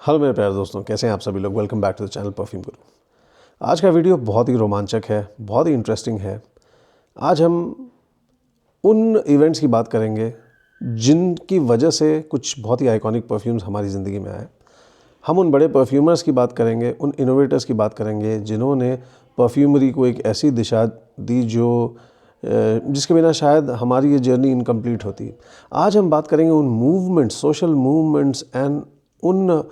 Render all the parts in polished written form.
Hello मेरे प्यारे दोस्तों, कैसे हैं आप सभी लोग। Welcome back to the channel perfume Guru. आज का वीडियो बहुत ही रोमांचक है, बहुत ही इंटरेस्टिंग है। आज हम उन इवेंट्स की बात करेंगे जिनकी वजह से कुछ बहुत ही आइकॉनिक परफ्यूम्स हमारी ज़िंदगी में आए। हम उन बड़े परफ्यूमर्स की बात करेंगे, उन इनोवेटर्स की बात करेंगे जिन्होंने परफ्यूमरी को एक ऐसी दिशा दी जिसके बिना शायद हमारी ये जर्नी इनकम्प्लीट होती। आज हम बात करेंगे उन मूवमेंट्स, सोशल मूवमेंट्स एंड उन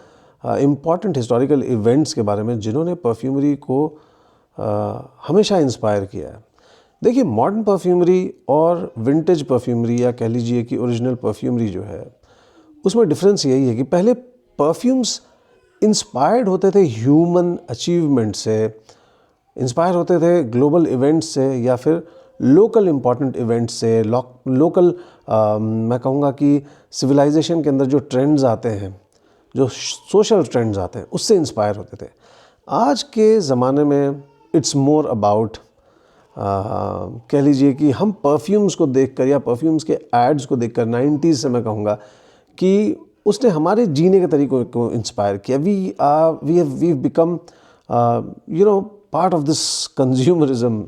इम्पॉर्टेंट हिस्टोरिकल इवेंट्स के बारे में जिन्होंने परफ्यूमरी को हमेशा इंस्पायर किया है। देखिए, मॉडर्न परफ्यूमरी और विंटेज परफ्यूमरी, या कह लीजिए कि ओरिजिनल परफ्यूमरी जो है, उसमें डिफरेंस यही है कि पहले परफ्यूम्स इंस्पायर्ड होते थे ह्यूमन अचीवमेंट से, इंस्पायर होते थे ग्लोबल इवेंट्स से, या फिर लोकल इम्पॉर्टेंट इवेंट्स से, लोकल मैं कहूँगा कि सिविलाइजेशन के अंदर जो ट्रेंड्स आते हैं, जो सोशल ट्रेंड्स आते हैं, उससे इंस्पायर होते थे। आज के ज़माने में इट्स मोर अबाउट, कह लीजिए कि हम परफ्यूम्स को देखकर या परफ्यूम्स के एड्स को देखकर, 90s से मैं कहूँगा कि उसने हमारे जीने के तरीक़ों को इंस्पायर किया। We become part of this consumerism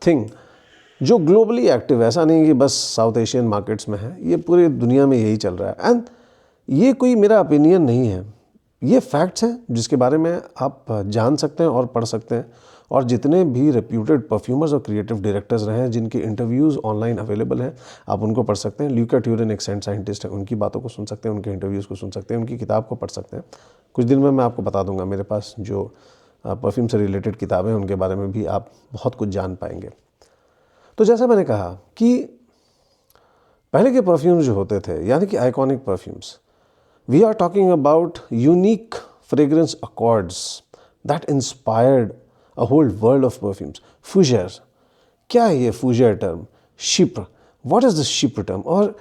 thing जो ग्लोबली एक्टिव है। ऐसा नहीं कि बस साउथ एशियन मार्केट्स में है, ये पूरी दुनिया में यही चल रहा है। एंड ये कोई मेरा ओपिनियन नहीं है, ये फैक्ट्स हैं जिसके बारे में आप जान सकते हैं और पढ़ सकते हैं। और जितने भी रेप्यूटेड परफ्यूमर्स और क्रिएटिव डायरेक्टर्स रहे हैं जिनके इंटरव्यूज़ ऑनलाइन अवेलेबल हैं, आप उनको पढ़ सकते हैं। ल्यूका ट्यूरेन एक सेंट साइंटिस्ट है, उनकी बातों को सुन सकते हैं, उनके इंटरव्यूज़ को सुन सकते हैं, उनकी किताब को पढ़ सकते हैं। कुछ दिन में मैं आपको बता दूंगा, मेरे पास जो परफ्यूम से रिलेटेड किताबें हैं उनके बारे में भी आप बहुत कुछ जान पाएंगे। तो जैसा मैंने कहा कि पहले के परफ्यूम्स जो होते थे, यानी कि iconic perfumes, we are talking about unique fragrance accords that inspired a whole world of perfumes. Fougère, क्या है ये fougère term? Chypre, what is this Chypre term? और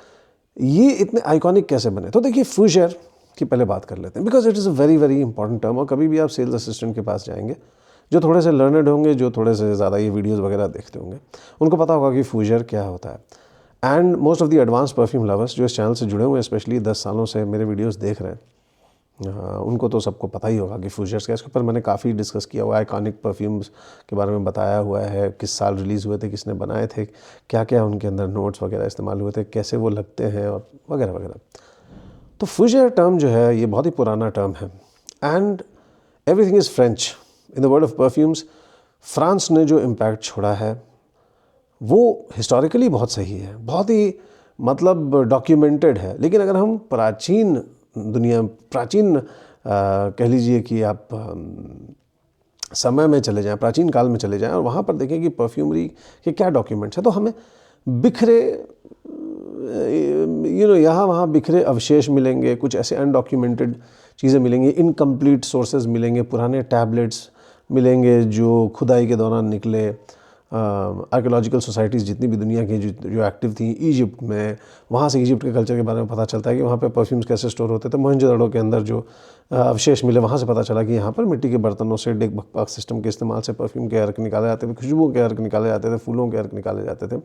ये इतने आइकॉनिक कैसे बने? तो देखिए, fougère की पहले बात कर लेते हैं, because it is a very very important term. और कभी भी आप सेल्स असिस्टेंट के पास जाएंगे, जो थोड़े से लर्नड होंगे, जो थोड़े से ज़्यादा ये वीडियोज़ वगैरह देखते होंगे, उनको पता होगा कि fougère क्या होता है। And most of the advance perfume lovers जो इस चैनल से जुड़े हुए हैं, स्पेशली 10 सालों से मेरे वीडियोस देख रहे हैं, उनको तो सबको पता ही होगा कि फूजर्स क्या। इसके ऊपर मैंने काफ़ी डिस्कस किया हुआ है, आइकॉनिक परफ्यूम्स के बारे में बताया हुआ है, किस साल रिलीज़ हुए थे, किसने बनाए थे, क्या क्या उनके अंदर नोट्स वगैरह इस्तेमाल हुए थे, कैसे वो लगते हैं, और वगैरह वगैरह। तो फूजर टर्म जो है, ये बहुत ही पुराना टर्म है। And everything is French in the world of perfumes. France ने जो इम्पैक्ट छोड़ा है वो हिस्टोरिकली बहुत सही है, बहुत ही मतलब डॉक्यूमेंटेड है। लेकिन अगर हम प्राचीन दुनिया, प्राचीन कह लीजिए कि आप समय में चले जाएं, प्राचीन काल में चले जाएं, और वहाँ पर देखें कि परफ्यूमरी के क्या डॉक्यूमेंट्स हैं, तो हमें बिखरे यहाँ वहाँ बिखरे अवशेष मिलेंगे, कुछ ऐसे अनडॉक्यूमेंटेड चीज़ें मिलेंगी, इनकम्प्लीट सोर्सेज मिलेंगे, पुराने टैबलेट्स मिलेंगे जो खुदाई के दौरान निकले। आर्कियोलॉजिकल सोसाइटीज़ जितनी भी दुनिया की जो एक्टिव थी इजिप्ट में, वहाँ से इजिप्ट के कल्चर के बारे में पता चलता है कि वहाँ पे परफ्यूम्स कैसे स्टोर होते थे। मोहनजोदड़ो के अंदर जो अवशेष मिले, वहाँ से पता चला कि यहाँ पर मिट्टी के बर्तनों से, डेक बकपाक सिस्टम के इस्तेमाल से परफ्यूम के अर्क निकाले जाते थे, खुशबुओं के अर्क निकाले जाते थे, फूलों के अर्क निकाले जाते थे।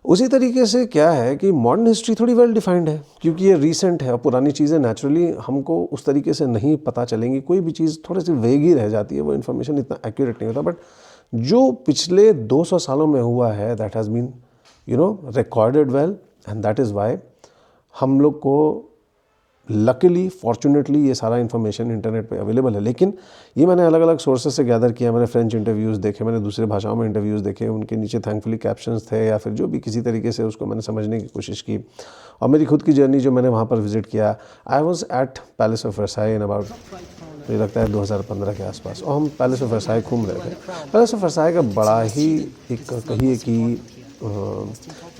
उसी तरीके से क्या है कि मॉडर्न हिस्ट्री थोड़ी वेल डिफाइंड है, क्योंकि ये रीसेंट है और पुरानी चीज़ें नेचुरली हमको उस तरीके से नहीं पता चलेंगी। कोई भी चीज़ थोड़ी सी वेग ही रह जाती है, वो इन्फॉर्मेशन इतना एक्यूरेट नहीं होता। बट जो पिछले 200 सालों में हुआ है, that has been recorded well, and that is why हम लोग को लकीली, फॉर्चुनेटली ये सारा इन्फॉर्मेशन इंटरनेट पे अवेलेबल है। लेकिन ये मैंने अलग अलग सोर्सेज से गैदर किया। मैंने फ्रेंच इंटरव्यूज़ देखे, मैंने दूसरे भाषाओं में इंटरव्यूज़ देखे, उनके नीचे थैंकफुली कैप्शंस थे, या फिर जो भी किसी तरीके से उसको मैंने समझने की कोशिश की। और मेरी खुद की जर्नी जो मैंने वहाँ पर विज़िट किया, I was at palace of Versailles in about, मुझे लगता है 2015 के आसपास, और हम पैलेस ऑफ वर्साई घूम रहे थे। पैलेस ऑफ वर्साई का बड़ा ही एक कहिए कि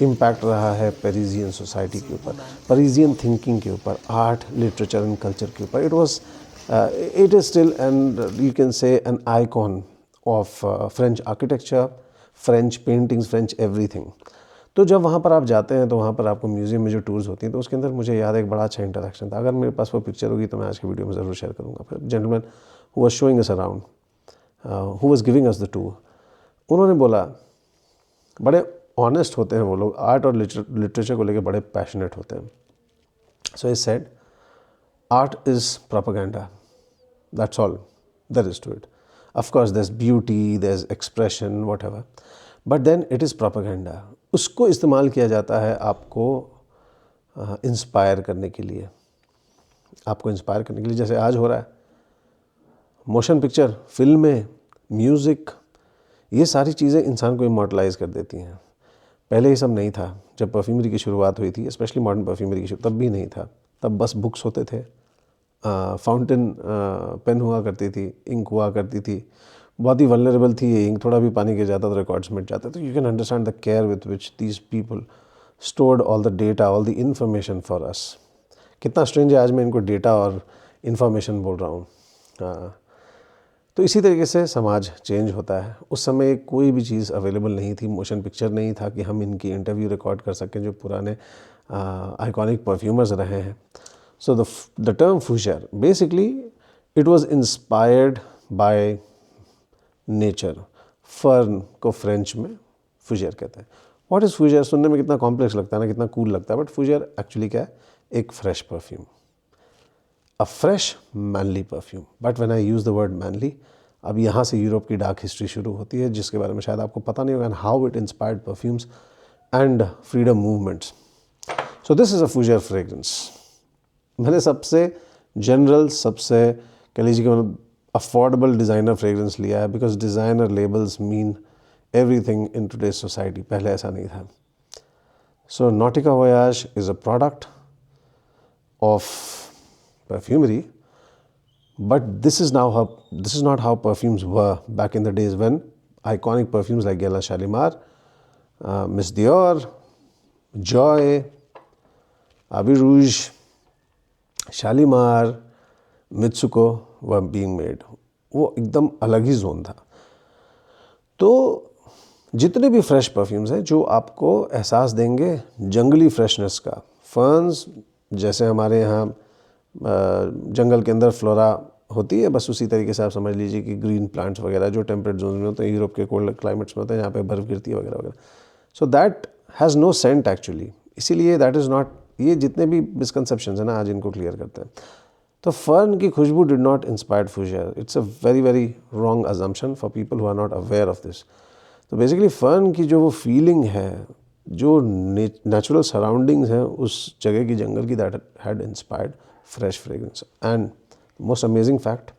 इम्पैक्ट रहा है पेरिजियन सोसाइटी के ऊपर, पेरिजियन थिंकिंग के ऊपर, आर्ट, लिटरेचर एंड कल्चर के ऊपर। It is still and you can say an icon of French architecture, French paintings, French everything. तो जब वहाँ पर आप जाते हैं तो वहाँ पर आपको म्यूज़ियम में जो टूर्स होती हैं, तो उसके अंदर मुझे याद है एक बड़ा अच्छा इंटरेक्शन था। अगर मेरे पास वो पिक्चर होगी तो मैं आज की वीडियो में ज़रूर शेयर करूँगा। फिर gentleman who was showing us around, who was giving us the tour, उन्होंने बोला, बड़े ऑनेस्ट होते हैं वो लोग, आर्ट और लिटरेचर को लेकर बड़े पैशनेट होते हैं। So he said art is propaganda. That's all there is to it. Of course there's beauty, there's expression, whatever, but then it is propaganda. उसको इस्तेमाल किया जाता है आपको इंस्पायर करने के लिए, आपको इंस्पायर करने के लिए, जैसे आज हो रहा है। मोशन पिक्चर, फिल्में, म्यूज़िक, ये सारी चीज़ें इंसान को इमॉर्टलाइज कर देती हैं। पहले ये सब नहीं था। जब परफ्यूमरी की शुरुआत हुई थी, स्पेशली मॉडर्न परफ्यूमरी की, तब भी नहीं था। तब बस बुक्स होते थे, फाउंटेन पेन हुआ करती थी, इंक हुआ करती थी, बहुत ही वल्नरेबल थी ये इंक, थोड़ा भी पानी गिर जाता तो रिकॉर्ड्स मिट जाते। तो you can understand the care with which these people stored all the data, all the information for us. कितना स्ट्रेंज है आज मैं इनको डेटा और इन्फॉर्मेशन बोल रहा हूँ। तो इसी तरीके से समाज चेंज होता है। उस समय कोई भी चीज़ अवेलेबल नहीं थी, मोशन पिक्चर नहीं था कि हम इनकी इंटरव्यू रिकॉर्ड कर सकें जो पुराने आइकॉनिक परफ्यूमर्स रहे हैं। So the term fougère basically it was inspired by nature. Fern को फ्रेंच में फूशर कहते हैं। What is fougère? सुनने में कितना कॉम्प्लेक्स लगता है ना, कितना कूल लगता है, बट फूशर एक्चुअली क्या है? एक fresh perfume, a fresh manly perfume. But when I use the word manly, अब यहाँ से यूरोप की डार्क हिस्ट्री शुरू होती है जिसके बारे में शायद आपको पता नहीं होगा, and how it inspired perfumes and freedom movements. So this is a Fougère fragrance. मैंने सबसे जनरल, सबसे कह लीजिए कि मतलब अफोर्डेबल डिज़ाइनर फ्रेगरेंस लिया है, because designer labels mean everything in today's society. पहले ऐसा नहीं था। So Nautica Voyage is a product of perfumery, but this is not how perfumes were back in the days when iconic perfumes like Gela Shalimar, Miss Dior, Joy, Abbey Rouge, Shalimar, Mitsuko were being made. वो एकदम अलग ही zone था। तो जितने भी fresh perfumes हैं जो आपको एहसास देंगे जंगली फ्रेशनेस का, फर्न्स जैसे हमारे यहाँ जंगल के अंदर फ्लोरा होती है, बस उसी तरीके से आप समझ लीजिए कि ग्रीन प्लांट्स वगैरह जो टेम्परेट जोन में होते हैं, यूरोप के कोल्ड क्लाइमेट्स में होते हैं, जहाँ पे बर्फ़ गिरती है वगैरह वगैरह। So that has no scent actually, इसीलिए दैट इज़ नॉट, ये जितने भी मिसकंसेप्शंस हैं ना आज इनको क्लियर करते हैं। तो फर्न की खुशबू did not inspired fougère. It's a very very wrong assumption for people who are not aware of this. तो बेसिकली फर्न की जो वो फीलिंग है, जो नेचुरल सराउंडिंग्स हैं उस जगह की, जंगल की, that had inspired fresh fragrance. And most amazing fact,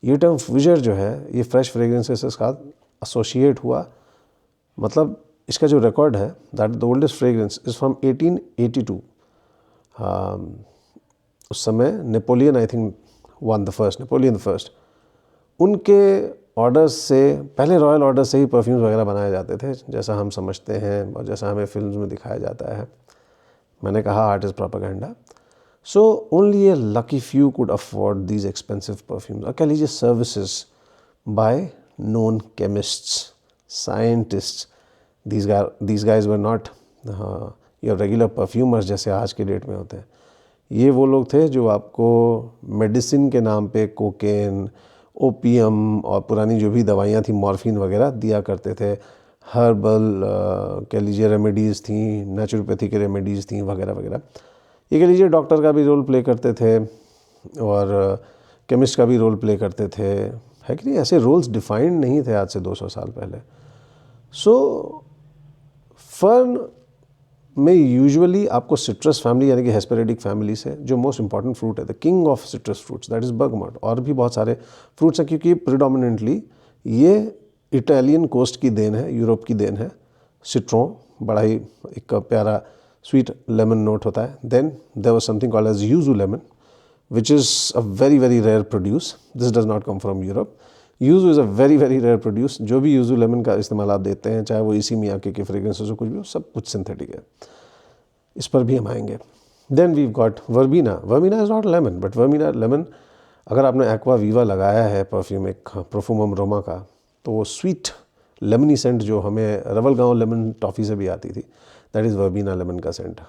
ये टर्म फूशर जो है ये फ्रेश फ्रेगरेंसेस के साथ एसोसिएट हुआ। मतलब इसका जो रिकॉर्ड है, that the oldest fragrance is from 1882। उस समय Napoleon, I think Napoleon the first, उनके ऑर्डर्स से पहले, रॉयल ऑर्डर से ही परफ्यूम्स वगैरह बनाए जाते थे, जैसा हम समझते हैं और जैसा हमें फिल्म्स में दिखाया जाता है। मैंने कहा art is propaganda. So only a lucky few could afford these expensive perfumes. और कह लीजिए services by known chemists, scientists. These guys were not your regular perfumers जैसे आज के डेट में होते हैं। ये वो लोग थे जो आपको मेडिसिन के नाम पे कोकेन, ओपियम और पुरानी जो भी दवाइयाँ थी, मॉर्फिन वगैरह दिया करते थे। हर्बल कह लीजिए रेमेडीज़ थी, नेचुरोपैथी के रेमेडीज़ थी वगैरह वगैरह। ये कह लीजिए डॉक्टर का भी रोल प्ले करते थे और केमिस्ट का भी रोल प्ले करते थे, है कि नहीं? ऐसे रोल्स डिफाइंड नहीं थे आज से 200 साल पहले। सो फर्न में यूजुअली आपको सिट्रस फैमिली यानी कि हेस्पेरेडिक फैमिली से, जो मोस्ट इंपॉर्टेंट फ्रूट है, the king of citrus fruits, that is bergamot. और भी बहुत सारे फ्रूट्स हैं क्योंकि प्रिडोमिनेंटली ये इटालियन कोस्ट की देन है, यूरोप की देन है। सिट्रोन बड़ा ही एक प्यारा स्वीट लेमन नोट होता है। Then there was something called as yuzu lemon which is a very very rare produce. This does not come from Europe. Yuzu is a very very rare produce. जो भी yuzu lemon का इस्तेमाल आप देते हैं, चाहे वो इसी मियाके के फ्रेग्रेंसेस हो, कुछ भी हो, सब कुछ सिंथेटिक है। इस पर भी हम आएंगे। Then we got verbena. Verbena is not lemon, but verbena lemon, अगर आपने एक्वा वीवा लगाया है परफ्यूम एक प्रोफुमम रोमा का, तो वो स्वीट लेमनी सेंट जो हमें रवल गाँव लेमन टॉफ़ी से भी आती थी, दैट इज़ वर्बिना लेमन का सेंट।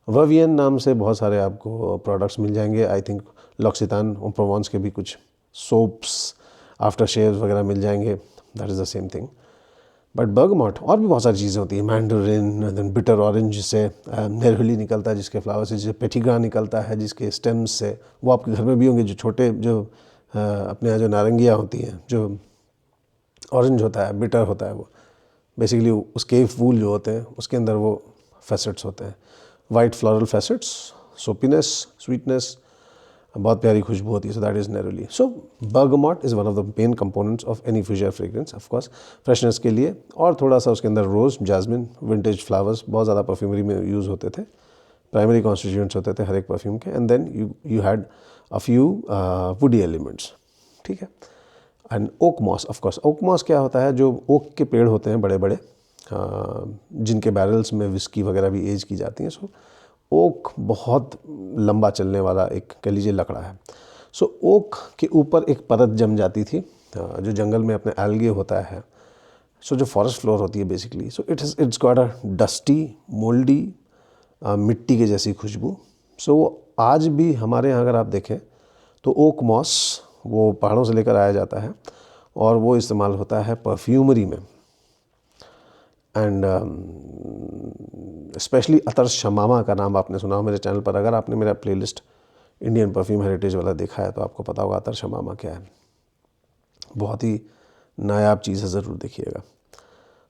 वर्वियन नाम से बहुत सारे आपको प्रोडक्ट्स मिल जाएंगे। आई थिंक लॉक्सितान और प्रोवॉन्स के भी कुछ सोप्स, आफ्टर शेव्स वगैरह मिल जाएंगे, that is the same thing. But bergamot और भी बहुत सारी चीज़ें होती हैं, मैंडरिन, देन बिटर ऑरेंज जिससे नेरहुली निकलता है, जिसके फ्लावर से, जिससे पेटिग्रा निकलता है, जिसके स्टेम्स से, वो आपके घर में भी होंगे, जो छोटे जो अपने यहाँ जो नारंगियाँ होती हैं, जो ऑरेंज होता है, बिटर होता है, वो बेसिकली उसके फूल जो होते हैं उसके अंदर वो फैसेट्स होते हैं, white floral facets, soapiness, sweetness, बहुत प्यारी खुशबू होती है, so that is neroli. So bergamot is one of the main components of any fougère fragrance, of course freshness के लिए, और थोड़ा सा उसके अंदर रोज़, जैस्मिन, विंटेज फ्लावर्स बहुत ज़्यादा परफ्यूमरी में यूज़ होते थे, प्राइमरी कॉन्स्टिट्यूएंट्स होते थे हर एक परफ्यूम के, and then you had a few woody elements. ठीक है. And oak moss, of course oak moss क्या होता है, जो ओक के पेड़ होते हैं बड़े बड़े, जिनके बैरल्स में विस्की वगैरह भी एज की जाती हैं. सो ओक बहुत लंबा चलने वाला एक कह लीजिए लकड़ा है. सो ओक के ऊपर एक परत जम जाती थी, जो जंगल में अपने एल्गे होता है, सो जो फॉरेस्ट फ्लोर होती है basically. So it's got a dusty, mouldy, मिट्टी के जैसी खुशबू. सो आज भी हमारे यहाँ अगर आप देखें तो ओक मॉस वो पहाड़ों से लेकर आया जाता है और वो इस्तेमाल होता है परफ्यूमरी में. एंड स्पेशली अतर शमामा का नाम आपने सुना हो मेरे चैनल पर. अगर आपने मेरा प्लेलिस्ट इंडियन परफ्यूम हेरिटेज वाला देखा है तो आपको पता होगा अतर शमामा क्या है. बहुत ही नायाब चीज़ है, ज़रूर देखिएगा.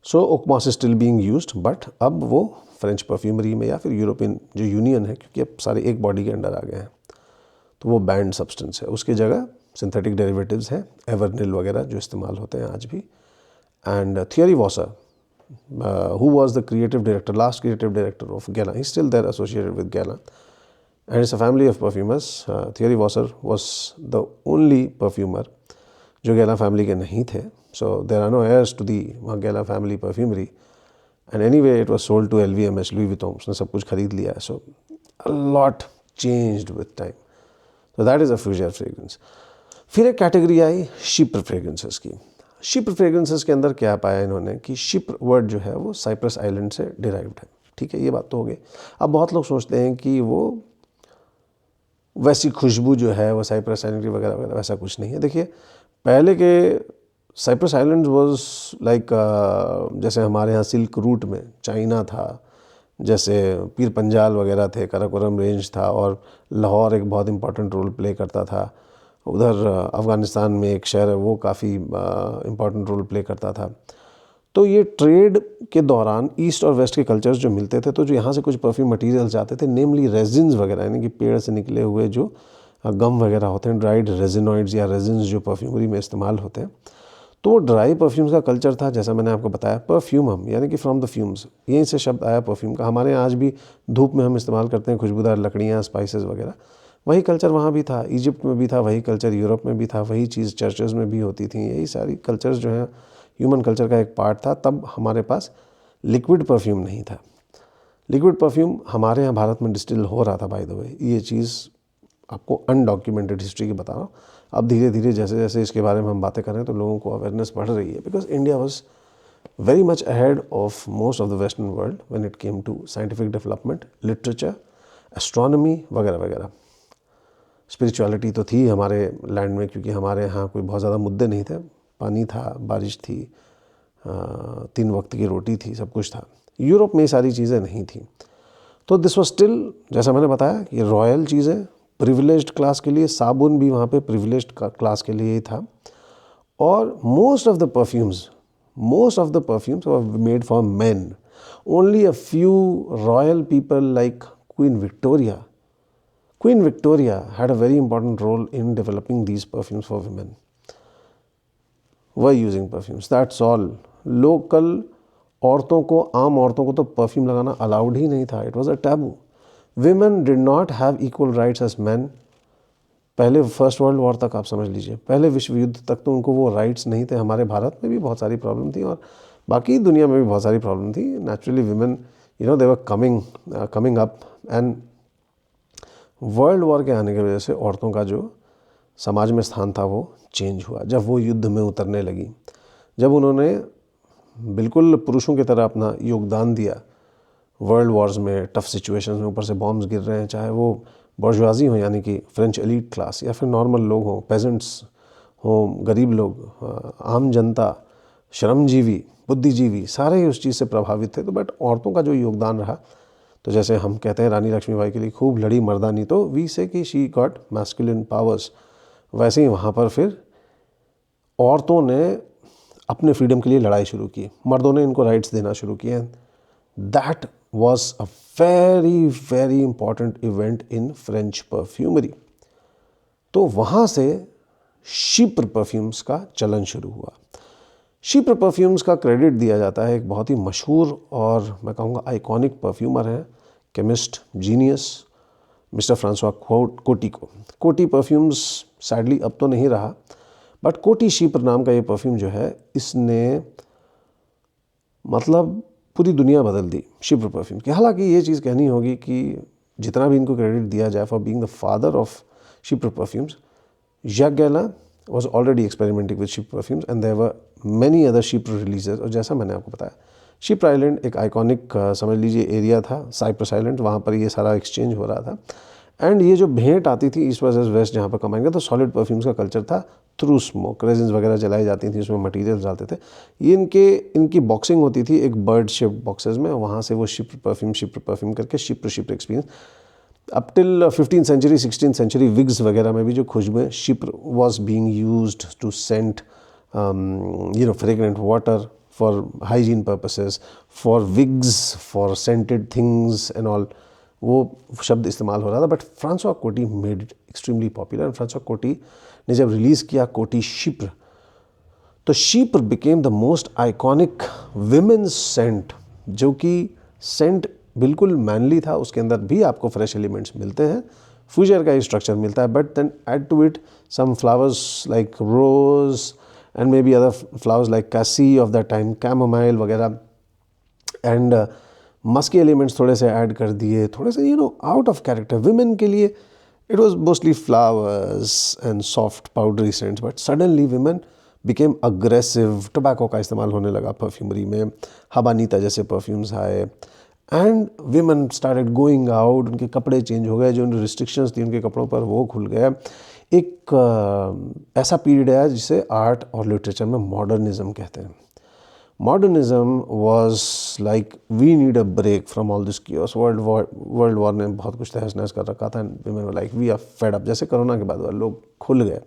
So oak moss is still being used, but अब वो फ्रेंच परफ्यूमरी में या फिर यूरोपियन जो यूनियन है, क्योंकि अब सारे एक बॉडी के अंडर आ गए हैं, तो वो बैंड सब्सटेंस है. उसकी जगह सिंथेटिक डेरिवेटिव्स हैं, एवरनिल वगैरह जो इस्तेमाल होते हैं आज भी. And Thierry Wasser, who was the last creative director of Gala. He's still there associated with Gala. And it's a family of perfumers. Thierry Wasser was the only perfumer जो Gala family के नहीं थे. So there are no heirs to the Gala family perfumery. And anyway, it was sold to LVMH, Louis Vuitton. उसने सब कुछ खरीद लिया है. So a lot changed with time. So that is a Fougère fragrance. फिर एक category आई शिप्र fragrances की. शिप्र fragrances के अंदर क्या पाया इन्होंने कि शिप्र वर्ड जो है वो साइप्रस आइलैंड से डिराइव्ड है. ठीक है, ये बात तो हो गई. अब बहुत लोग सोचते हैं कि वो वैसी खुशबू जो है वो साइप्रस आइलैंड की वगैरह वगैरह, वैसा कुछ नहीं है. देखिए, पहले के साइप्रस आइलैंड वाज लाइक जैसे हमारे यहाँ सिल्क रूट में चाइना था, जैसे पीर पंजाल वगैरह थे, कराकोरम रेंज था, और लाहौर एक बहुत इंपॉर्टेंट रोल प्ले करता था. उधर अफ़गानिस्तान में एक शहर है वो काफ़ी इम्पॉर्टेंट रोल प्ले करता था. तो ये ट्रेड के दौरान ईस्ट और वेस्ट के कल्चर्स जो मिलते थे, तो जो यहाँ से कुछ परफ्यूम मटेरियल्स आते थे, नेमली रेजिन्स वगैरह, यानी कि पेड़ से निकले हुए जो गम वगैरह होते हैं, ड्राइड रेजिनॉइड्स या रेजिन्स जो परफ्यूमरी में इस्तेमाल होते हैं. तो वो ड्राई परफ्यूम्स का कल्चर था, जैसा मैंने आपको बताया. परफ्यूमम यानी कि फ्रॉम द फ्यूम्स, यहीं से शब्द आया परफ्यूम का. हमारे यहाँ आज भी धूप में हम इस्तेमाल करते हैं खुशबूदार लकड़ियाँ, स्पाइसेस वगैरह. वही कल्चर वहाँ भी था, इजिप्ट में भी था, वही कल्चर यूरोप में भी था, वही चीज़ चर्चेज़ में भी होती थी. यही सारी कल्चर्स जो हैं ह्यूमन कल्चर का एक पार्ट था. तब हमारे पास लिक्विड परफ्यूम नहीं था. लिक्विड परफ्यूम हमारे यहाँ भारत में डिस्टिल हो रहा था, बाय द वे. ये चीज़ आपको अनडॉक्यूमेंटेड हिस्ट्री की बता रहा हूँ. अब धीरे धीरे जैसे जैसे इसके बारे में हम बातें कर रहे हैं तो लोगों को अवेयरनेस बढ़ रही है, because India was very much ahead of most of the western world when it came to scientific development, literature, astronomy वगैरह वगैरह. स्पिरिचुअलिटी तो थी हमारे लैंड में, क्योंकि हमारे यहाँ कोई बहुत ज़्यादा मुद्दे नहीं थे. पानी था, बारिश थी, 3 वक्त की रोटी थी, सब कुछ था. यूरोप में ये सारी चीज़ें नहीं थी. तो दिस वाज स्टिल, जैसा मैंने बताया, ये रॉयल चीज़ें प्रिविलेज्ड क्लास के लिए. साबुन भी वहाँ पे प्रिविलेज्ड क्लास के लिए ही था. और most of the perfumes were made for main. Only a few royal people like Queen Victoria had a very important role in developing these perfumes for women. Were using perfumes. That's all. Local औरतों को, आम औरतों को तो perfume लगाना allowed ही नहीं था. It was a taboo. Women did not have equal rights as men. पहले फर्स्ट वर्ल्ड वॉर तक आप समझ लीजिए, पहले विश्व युद्ध तक तो उनको वो राइट्स नहीं थे. हमारे भारत में भी बहुत सारी प्रॉब्लम थी और बाकी दुनिया में भी बहुत सारी प्रॉब्लम थी. Naturally women, they were coming up. And world war के आने की वजह से औरतों का जो समाज में स्थान था वो चेंज हुआ. जब वो युद्ध में उतरने लगी, जब उन्होंने बिल्कुल पुरुषों की तरह अपना योगदान दिया वर्ल्ड वॉर्स में, टफ सिचुएशंस में, ऊपर से बॉम्ब्स गिर रहे हैं, चाहे वो बर्जुआजी हो यानी कि फ्रेंच एलीट क्लास, या फिर नॉर्मल लोग हों, पेजेंट्स हों, गरीब लोग, आम जनता, श्रमजीवी, बुद्धिजीवी सारे ही उस चीज़ से प्रभावित थे। तो बट औरतों का जो योगदान रहा, तो जैसे हम कहते हैं रानी लक्ष्मीबाई के लिए खूब लड़ी मर्दानी, तो वी से कि शी गॉट मैस्कुलिन पावर्स, वैसे ही वहाँ पर फिर औरतों ने अपने फ्रीडम के लिए लड़ाई शुरू की, मर्दों ने इनको राइट्स देना शुरू किए। That was a very very important event in French perfumery. तो वहाँ से शिप्र परफ्यूम्स का चलन शुरू हुआ। शिप्र परफ्यूम्स का क्रेडिट दिया जाता है एक बहुत ही मशहूर और मैं कहूँगा आइकॉनिक परफ्यूमर हैं, केमिस्ट जीनियस मिस्टर फ्रांसवा कोटी को। कोटी परफ्यूम्स सैडली अब तो नहीं रहा, बट कोटी शिप्र नाम का ये परफ्यूम जो है, इसने मतलब पूरी दुनिया बदल दी शिप्र परफ्यूम की। हालांकि ये चीज़ कहनी होगी कि जितना भी इनको क्रेडिट दिया जाए for being the father of chypre perfumes, Jacques Guerlain was already experimenting with Chypre perfumes and there were many other Chypre releases। और जैसा मैंने आपको बताया, शिप्र आइलैंड एक आइकॉनिक समझ लीजिए एरिया था, साइप्रस आइलैंड, वहाँ पर ये सारा एक्सचेंज हो रहा था। एंड ये जो भेंट आती थी ईस्ट वर्सेस वेस्ट जहाँ पर कमाएंगे, तो सॉलिड परफ्यूम्स का कल्चर था थ्रू स्मोक, रेजिन्स वगैरह जलाई जाती थी, उसमें मटीरियल्स डालते थे। ये इनकी बॉक्सिंग होती थी एक बर्ड शेप्ड बॉक्सेस में, वहाँ से वो शिप्र परफ्यूम करके chypre experience up till 15th century 16th century wigs वगैरह में भी जो खुशबुएं, chypre was being used to scent fragrant water for hygiene purposes, for wigs, for scented things and all, वो शब्द इस्तेमाल हो रहा था। But François Coty made it extremely popular. François Coty ने जब रिलीज़ किया कोटी शिप्र, तो chypre became the most iconic women's scent, जो कि सेंट बिल्कुल मैनली था। उसके अंदर भी आपको फ्रेश एलिमेंट्स मिलते हैं, फ्यूजर का ही स्ट्रक्चर मिलता है, but then add to it some flowers like rose and may be other flowers like cassie of the time, chamomile वगैरह, एंड मस्की एलिमेंट्स थोड़े से ऐड कर दिए, थोड़े से आउट ऑफ कैरेक्टर। विमेन के लिए it was mostly flowers and soft powdery scents, but suddenly women became aggressive. Tobacco का इस्तेमाल होने लगा परफ्यूमरी में, हबानीता जैसे परफ्यूम्स आए, and women started going out, उनके कपड़े चेंज हो गए, जो रिस्ट्रिक्शंस थी उनके कपड़ों पर वो खुल गए। एक ऐसा पीरियड है जिसे आर्ट और लिटरेचर में मॉडर्निज्म कहते हैं। Modernism was like we need a break from all this chaos. World war ने बहुत कुछ तहस नहस कर रखा था, women like we are fed up. जैसे कोरोना के बाद लोग खुल गए,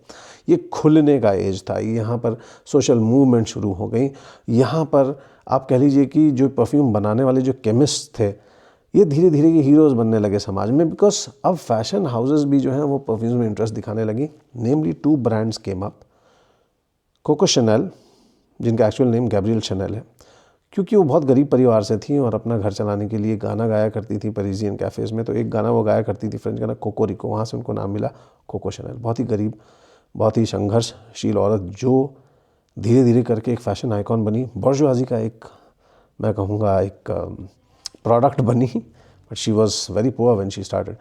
ये खुलने का एज था, यहाँ पर सोशल मूवमेंट शुरू हो गई। यहाँ पर आप कह लीजिए कि जो परफ्यूम बनाने वाले जो केमिस्ट थे, ये धीरे धीरे ये हीरोज़ बनने लगे समाज में, बिकॉज अब फैशन हाउसेस भी जो हैं वो परफ्यूम्स में इंटरेस्ट दिखाने लगी। Namely 2 brands came up, Coco Chanel, जिनका एक्चुअल नेम गैब्रियल शनैल है, क्योंकि वो बहुत गरीब परिवार से थी और अपना घर चलाने के लिए गाना गाया करती थी पेरिजियन कैफ़ेज़ में। तो एक गाना वो गाया करती थी फ्रेंच गाना कोकोरिको, वहाँ से उनको नाम मिला कोको शनैल। बहुत ही गरीब, बहुत ही संघर्षशील औरत, जो धीरे धीरे करके एक फ़ैशन आइकॉन बनी, बर्जुआजी का एक मैं कहूँगा एक प्रोडक्ट बनी, but she was very poor when she started.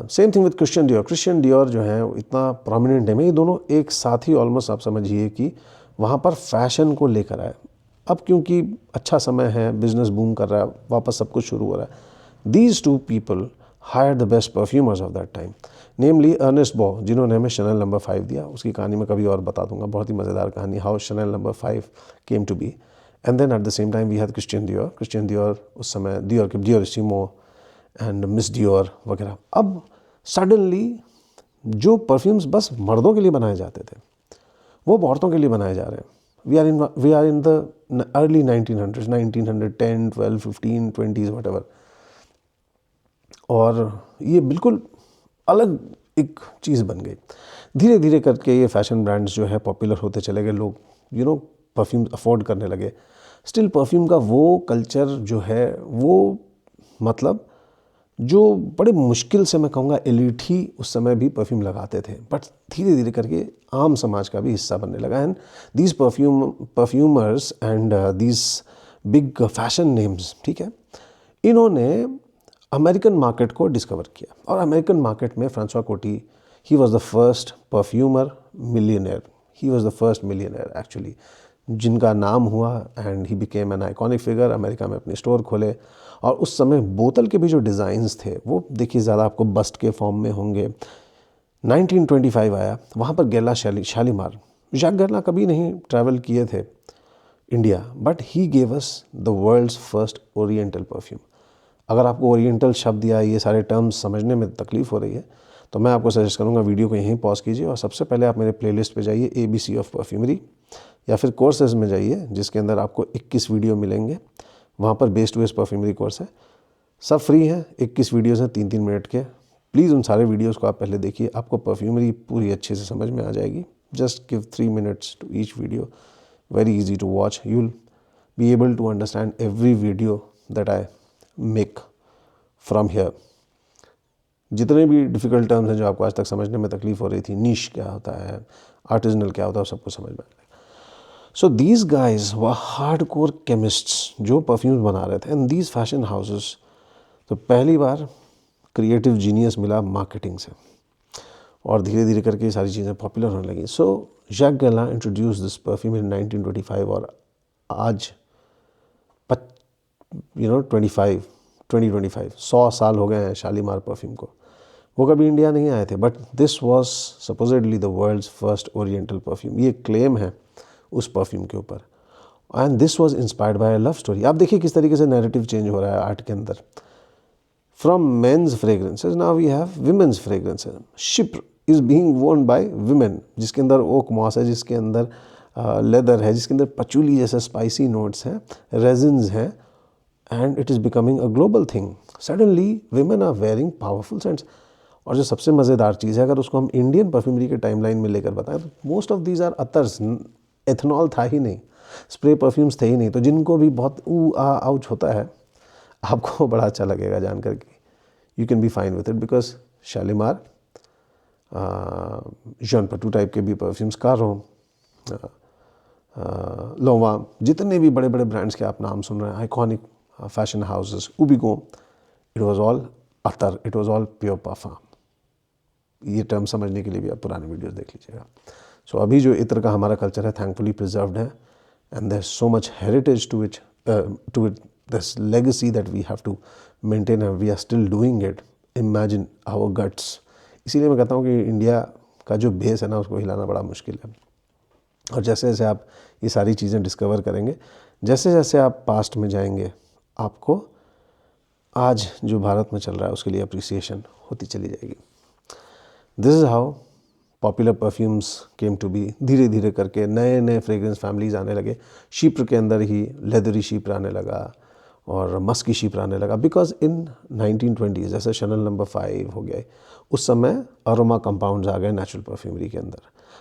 Same thing with Christian Dior. Christian Dior जो है इतना प्रोमिनेंट है, ये दोनों एक साथ ही ऑलमोस्ट आप समझिए कि वहाँ पर फैशन को लेकर आए। अब क्योंकि अच्छा समय है, बिजनेस बूम कर रहा है, वापस सब कुछ शुरू हो रहा है। These 2 people hired the best perfumers of that time, namely Ernest Beau, जिन्होंने हमें Chanel No. 5 दिया। उसकी कहानी मैं कभी और बता दूंगा, बहुत ही मज़ेदार कहानी, how Chanel No. 5 came to be। And then at the same time we had Christian Dior। Christian Dior उस समय Diorissimo and Miss Dior वगैरह। अब सडनली जो परफ्यूम्स बस मर्दों के लिए बनाए जाते थे, वो औरतों के लिए बनाए जा रहे हैं। We are in the early 1900s, 1910, 12, 15, 20s whatever। और ये बिल्कुल अलग एक चीज़ बन गई। धीरे धीरे करके ये फैशन ब्रांड्स जो है पॉपुलर होते चले गए, लोग परफ्यूम अफोर्ड करने लगे। स्टिल परफ्यूम का वो कल्चर जो है वो मतलब जो बड़े मुश्किल से मैं कहूँगा एलिट ही उस समय भी परफ्यूम लगाते थे, बट धीरे धीरे करके आम समाज का भी हिस्सा बनने लगा। And these perfumers and these big fashion names, ठीक है, इन्होंने अमेरिकन मार्केट को डिस्कवर किया। और अमेरिकन मार्केट में फ्रांसवा कोटी, he was the first perfumer millionaire, he was the first millionaire actually, जिनका नाम हुआ and he became an iconic figure. America में अपने स्टोर खोले, और उस समय बोतल के भी जो डिज़ाइंस थे वो देखिए ज़्यादा आपको बस्ट के फॉर्म में होंगे। 1925 आया, वहाँ पर गेला शालीमार, जैक गैरलान कभी नहीं ट्रैवल किए थे, India, but he gave us the world's first oriental perfume. अगर आपको ओरिएंटल शब्द या ये सारे टर्म्स समझने में तकलीफ़ हो रही है तो मैं आपको सजेस्ट करूँगा वीडियो को यहीं पॉज कीजिए और सबसे पहले आप मेरे प्लेलिस्ट पे जाइए ABC ऑफ परफ्यूमरी, या फिर कोर्सेज में जाइए जिसके अंदर आपको 21 वीडियो मिलेंगे। वहाँ पर base to base perfumery course है, सब फ्री है, 21 वीडियोज़ हैं 3-3 मिनट के। प्लीज़ उन सारे वीडियोज़ को आप पहले देखिए, आपको परफ्यूमरी पूरी अच्छे से समझ में आ जाएगी। Just give 3 minutes to each video, very easy to watch, you will be able to understand every video that I make from here. जितने भी डिफ़िकल्ट टर्म्स हैं जो आपको आज तक समझने में तकलीफ़ हो रही थी, नीश क्या होता है, आर्टिजनल क्या होता है, सबको समझ में आ जाएगा। So these guys were hardcore chemists जो परफ्यूम्स बना रहे थे, एंड दीज फैशन हाउसेस। तो पहली बार क्रिएटिव जीनियस मिला मार्केटिंग से, और धीरे धीरे करके ये सारी चीज़ें पॉपुलर होने लगी। सो जैक गैलान इंट्रोड्यूस दिस परफ्यूम इन 1925, और आज 2025 100 साल हो गए हैं शालीमार परफ्यूम को। वो कभी इंडिया नहीं आए थे, but this was supposedly the world's first oriental perfume. ये क्लेम है उस परफ्यूम के ऊपर, and this was inspired by a love story. आप देखिए किस तरीके से नैरेटिव चेंज हो रहा है आर्ट के अंदर। From men's fragrances now we have women's fragrances. Chypre is being worn by women, जिसके अंदर ओक मॉस है, जिसके अंदर लेदर है, जिसके अंदर पचूली जैसे स्पाइसी नोट्स हैं, रेजिन्स हैं, and it is becoming a global thing. Suddenly women are wearing powerful scents. और जो सबसे मज़ेदार चीज़ है, अगर उसको हम इंडियन परफ्यूमरी के टाइमलाइन में लेकर बताएं तो most of these are attars. Ethanol था ही नहीं, स्प्रे परफ्यूम्स थे ही नहीं, तो जिनको भी बहुत आउच होता है, आपको बड़ा अच्छा लगेगा जानकर कि you can be fine with it, because Shalimar, John पटू टाइप के भी परफ्यूम्स, कारो, लोवा, जितने भी बड़े बड़े ब्रांड्स के आप नाम सुन रहे हैं, iconic fashion houses, Houbigant, it was all attar, it was all pure perfume. ये टर्म समझने के लिए भी आप पुराने वीडियोस देख लीजिएगा। सो अभी जो इत्र का हमारा कल्चर है थैंकफुली प्रिजर्व्ड है, and there so much heritage to it, this legacy that we have to maintain, and we are still doing it. Imagine our guts. इसीलिए मैं कहता हूँ कि इंडिया का जो बेस है ना, उसको हिलाना बड़ा मुश्किल है। और जैसे जैसे आप ये सारी चीज़ें डिस्कवर करेंगे, जैसे जैसे आप पास्ट में जाएंगे, आपको आज जो भारत में चल रहा है उसके लिए अप्रिसिएशन होती चली जाएगी। This is how popular perfumes came to be. धीरे धीरे करके नए नए फ्रेग्रेंस फैमिलीज आने लगे। शीप्र के अंदर ही लेदरी शीप्र आने लगा और मस्की शीप्र आने लगा, बिकॉज इन 1920 जैसे शनल नंबर 5 हो गया, उस समय अरोमा कंपाउंड्स आ गए नेचुरल परफ्यूमरी के अंदर।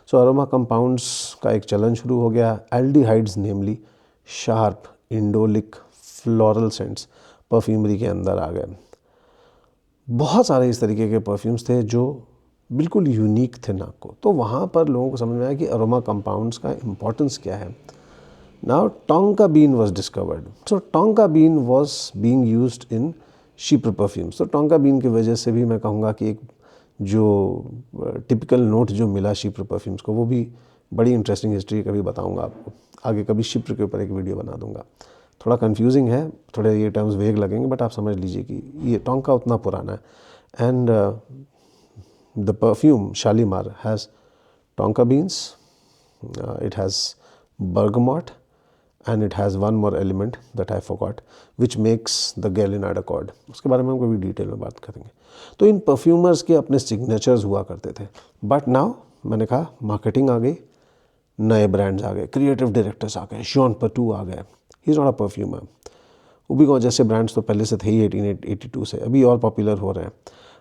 सो अरोमा कंपाउंड्स का एक चलन शुरू हो गया। Aldehydes namely sharp indolic floral scents perfumery के अंदर आ गए। बहुत सारे इस तरीके के परफ्यूम्स थे जो बिल्कुल यूनिक थे नाक को। तो वहाँ पर लोगों को समझ में आया कि अरोमा कंपाउंड्स का इम्पोर्टेंस क्या है। Now tonka bean was discovered. So tonka bean was being used in chypre perfumes. तो टोंका बीन की वजह से भी मैं कहूँगा कि एक जो टिपिकल नोट जो मिला शीप्र परफ्यूम्स को, वो भी बड़ी इंटरेस्टिंग हिस्ट्री कभी बताऊँगा आपको आगे, कभी शिप्र के ऊपर एक वीडियो बना दूँगा। थोड़ा कंफ्यूजिंग है, थोड़े ये टर्म्स वेग लगेंगे, बट आप समझ लीजिए कि ये टोंका उतना पुराना है। And the perfume Shalimar has tonka beans, it has bergamot, and it has one more element that I forgot, which makes the Galenard accord. उसके बारे में हम कभी डिटेल में बात करेंगे। तो इन परफ्यूमर्स के अपने सिग्नेचर्स हुआ करते थे, बट नाउ मैंने कहा मार्केटिंग आ गई, नए ब्रांड्स आ गए, क्रिएटिव डायरेक्टर्स आ गए, जॉन पटू आ गए। He is not a perfumer. Houbigant जैसे ब्रांड्स तो पहले से थे ही 1882 से, अभी और पॉपुलर हो रहे हैं।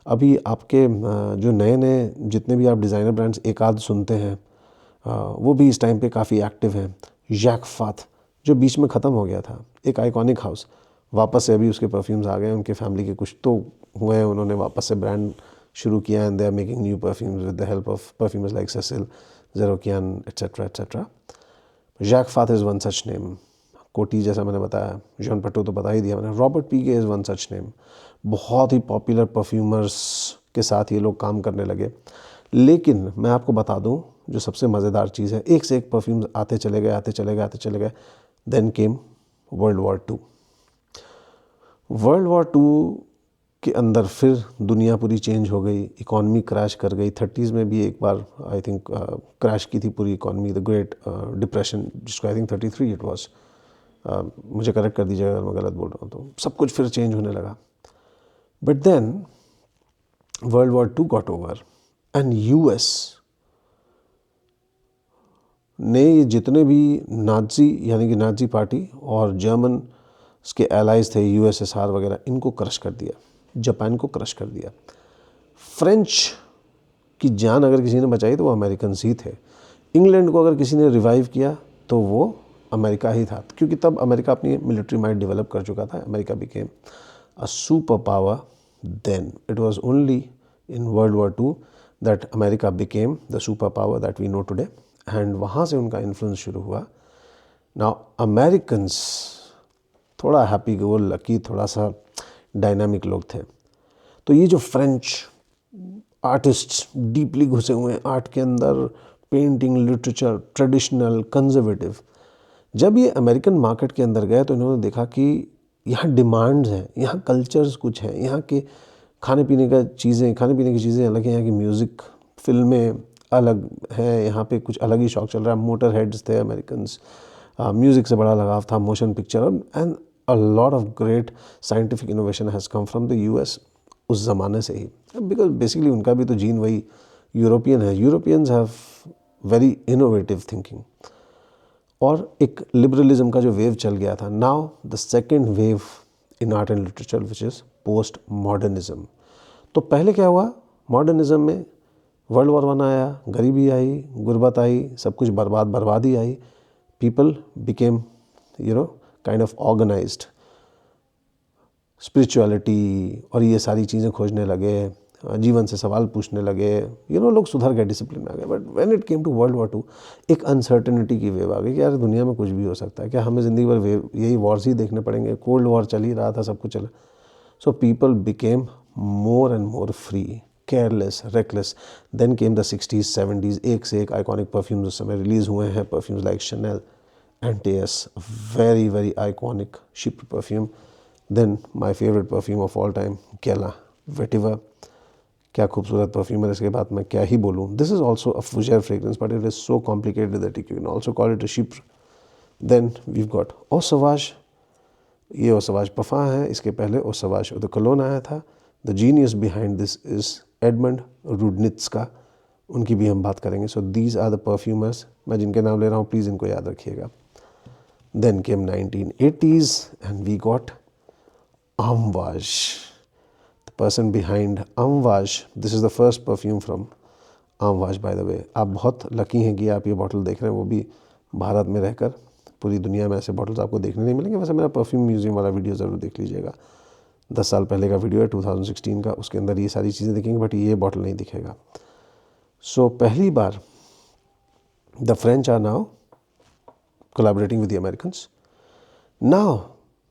अभी आपके जो नए नए जितने भी आप डिज़ाइनर ब्रांड्स एक आध सुनते हैं, वो भी इस टाइम पे काफ़ी एक्टिव हैं। जैक फाथ जो बीच में ख़त्म हो गया था, एक आइकॉनिक हाउस, वापस से अभी उसके परफ्यूम्स आ गए। उनके फैमिली के कुछ तो हुए हैं, उन्होंने वापस से ब्रांड शुरू किया, and they are making new perfumes with the help of perfumers like Cécile, Zarokian, etcetera etcetera. Jacques Fath is one such name. Coty जैसा मैंने बताया, जॉन पटू तो बता ही दिया मैंने। Robert Piguet is one such name. बहुत ही पॉपुलर परफ्यूमर्स के साथ ये लोग काम करने लगे। लेकिन मैं आपको बता दूं जो सबसे मज़ेदार चीज़ है, एक से एक परफ्यूम्स आते चले गए, आते चले गए, आते चले गए। Then came world war 2। World war 2 के अंदर फिर दुनिया पूरी चेंज हो गई, इकॉनमी क्रैश कर गई। 30s में भी एक बार आई थिंक क्रैश की थी पूरी इकॉनमी, द ग्रेट डिप्रेशन, जिसको आई थिंक 33 इट वाज, मुझे करेक्ट कर दीजिएगा अगर मैं गलत बोल रहा हूँ तो। सब कुछ फिर चेंज होने लगा। But then world war 2 got over and US ने ये जितने भी नाजी यानी कि नाजी पार्टी और जर्मन के एलाइज थे, यूएसएसआर वगैरह, इनको क्रश कर दिया, जापान को क्रश कर दिया। फ्रेंच की जान अगर किसी ने बचाई तो वो अमेरिकन्स ही थे। इंग्लैंड को अगर किसी ने रिवाइव किया तो वो अमेरिका ही था, क्योंकि तब अमेरिका अपनी मिलिट्री माइट डेवलप कर चुका था। America became a super power then. It was only in world war 2 that America became the super power that we know today, and वहाँ से उनका इन्फ्लुएंस शुरू हुआ। नाउ अमेरिकन्स थोड़ा हैप्पी गो लकी, थोड़ा सा डायनामिक लोग थे। तो ये जो फ्रेंच आर्टिस्ट्स डीपली घुसे हुए हैं आर्ट के अंदर, पेंटिंग, लिटरेचर, ट्रेडिशनल, कंजर्वेटिव, जब ये अमेरिकन मार्केट के अंदर गए तो इन्होंने देखा कि यहाँ डिमांड्स हैं, यहाँ कल्चर्स कुछ हैं, यहाँ के खाने पीने की चीज़ें अलग हैं, यहाँ की म्यूज़िक, फिल्में अलग हैं, यहाँ पे कुछ अलग ही शौक चल रहा है। मोटर हेड्स थे अमेरिकन्स, म्यूज़िक से बड़ा लगाव था, motion picture, and a lot of great scientific innovation has come from the US उस ज़माने से ही, बिकॉज बेसिकली उनका भी तो जीन वही यूरोपियन है। Europeans have very innovative thinking, और एक लिबरलिज्म का जो वेव चल गया था। Now the second wave in art and literature which is post modernism. तो पहले क्या हुआ, मॉडर्निज्म में वर्ल्ड वॉर 1 आया, गरीबी आई, गुर्बत आई, सब कुछ बर्बादी आई। People became kind of organised, spirituality और ये सारी चीज़ें खोजने लगे, जीवन से सवाल पूछने लगे, लोग सुधर गए, डिसिप्लिन में आ गए। But when it came to world war 2 एक अनसर्टेनिटी की वेव आ गई कि यार दुनिया में कुछ भी हो सकता है, क्या हमें ज़िंदगी भर यही वॉर्स ही देखने पड़ेंगे? कोल्ड वॉर चल ही रहा था, सब कुछ चला। So people became more and more free, careless, reckless. Then came the 60s 70s, एक से एक आइकॉनिक परफ्यूम्स उस समय रिलीज़ हुए हैं। Perfumes like Chanel, Antaeus, very very iconic Chypre perfume. Then my favorite perfume of all time, Gela Vetiver. क्या खूबसूरत perfume है, इसके बाद मैं क्या ही बोलूँ। This is also a fougère fragrance, but it is so complicated that you can also call it a Chypre. Then we've got Eau Sauvage. ये Eau Sauvage पफा है, इसके पहले Eau Sauvage द कलोन आया था। The genius behind this is Edmond Roudnitska, उनकी भी हम बात करेंगे। So these are the perfumers, मैं जिनके नाम ले रहा हूँ प्लीज़ इनको याद रखिएगा। Then came 1980s and we got Amouage. The person behind Amouage, this is the first perfume from Amouage by the way. आप बहुत लकी हैं कि आप ये बॉटल देख रहे हैं, वो भी भारत में रहकर। पूरी दुनिया में ऐसे बॉटल्स आपको देखने नहीं मिलेंगे। वैसे मेरा परफ्यूम म्यूजियम वाला वीडियो ज़रूर देख लीजिएगा, 10 साल पहले का वीडियो है, 2016 का, उसके अंदर ये सारी चीज़ें दिखेंगी, बट ये बॉटल नहीं दिखेगा। सो पहली बार the French are now collaborating with the Americans. Now